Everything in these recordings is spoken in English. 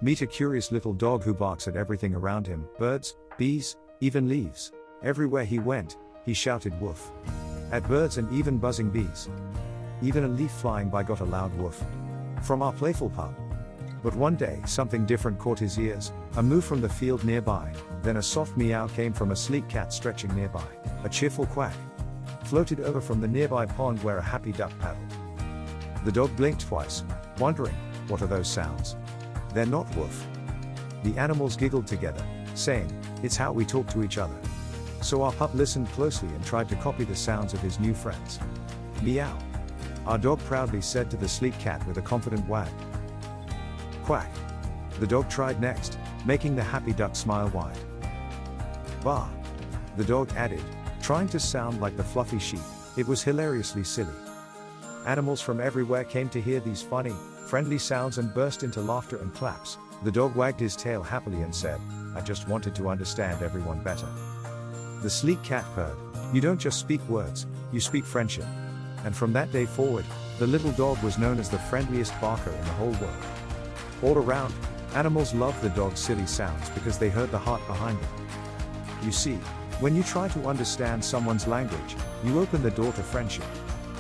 Meet a curious little dog who barks at everything around him: birds, bees, even leaves. Everywhere he went, he shouted woof. At birds and even buzzing bees. Even a leaf flying by got a loud woof from our playful pup. But one day, something different caught his ears: a moo from the field nearby, then a soft meow came from a sleek cat stretching nearby. A cheerful quack floated over from the nearby pond where a happy duck paddled. The dog blinked twice, wondering, what are those sounds? They're not woof. The animals giggled together, saying, it's how we talk to each other. So our pup listened closely and tried to copy the sounds of his new friends. Meow. Our dog proudly said to the sleek cat with a confident wag. Quack. The dog tried next, making the happy duck smile wide. Bah. The dog added, trying to sound like the fluffy sheep. It was hilariously silly. Animals from everywhere came to hear these funny, friendly sounds and burst into laughter and claps. The dog wagged his tail happily and said, I just wanted to understand everyone better. The sleek cat purred, you don't just speak words, you speak friendship. And from that day forward, the little dog was known as the friendliest barker in the whole world. All around, animals loved the dog's silly sounds because they heard the heart behind them. You see, when you try to understand someone's language, you open the door to friendship.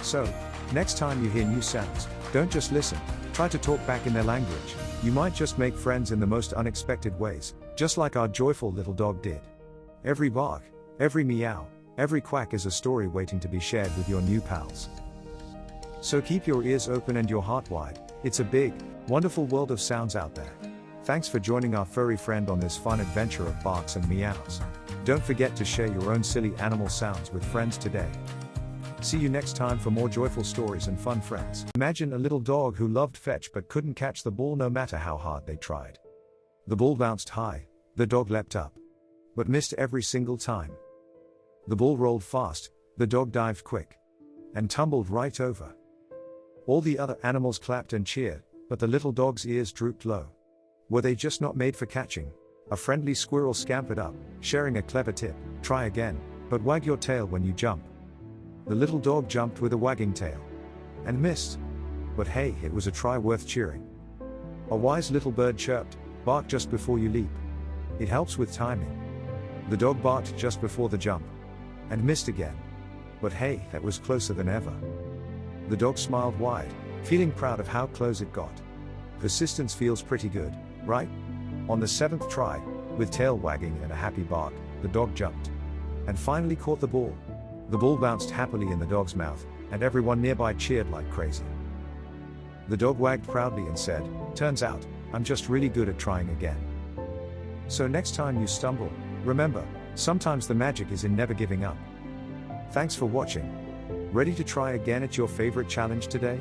So, next time you hear new sounds, don't just listen, try to talk back in their language. You might just make friends in the most unexpected ways, just like our joyful little dog did. Every bark, every meow, every quack is a story waiting to be shared with your new pals. So keep your ears open and your heart wide. It's a big, wonderful world of sounds out there. Thanks for joining our furry friend on this fun adventure of barks and meows. Don't forget to share your own silly animal sounds with friends today. See you next time for more joyful stories and fun friends. Imagine a little dog who loved fetch but couldn't catch the ball no matter how hard they tried. The ball bounced high, the dog leapt up, but missed every single time. The ball rolled fast, the dog dived quick, and tumbled right over. All the other animals clapped and cheered, but the little dog's ears drooped low. Were they just not made for catching? A friendly squirrel scampered up, sharing a clever tip: try again, but wag your tail when you jump. The little dog jumped with a wagging tail, and missed. But hey, it was a try worth cheering. A wise little bird chirped, bark just before you leap. It helps with timing. The dog barked just before the jump, and missed again. But hey, that was closer than ever. The dog smiled wide, feeling proud of how close it got. Persistence feels pretty good, right? On the 7th try, with tail wagging and a happy bark, the dog jumped, and finally caught the ball. The ball bounced happily in the dog's mouth, and everyone nearby cheered like crazy. The dog wagged proudly and said, turns out, I'm just really good at trying again. So next time you stumble, remember, sometimes the magic is in never giving up. Thanks for watching. Ready to try again at your favorite challenge today?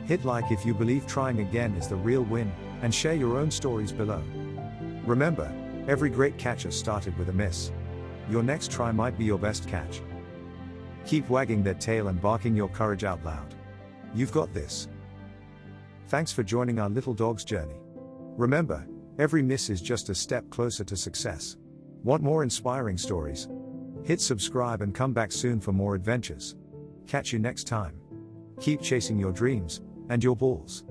Hit like if you believe trying again is the real win, and share your own stories below. Remember, every great catcher started with a miss. Your next try might be your best catch. Keep wagging that tail and barking your courage out loud. You've got this. Thanks for joining our little dog's journey. Remember, every miss is just a step closer to success. Want more inspiring stories? Hit subscribe and come back soon for more adventures. Catch you next time. Keep chasing your dreams and your balls.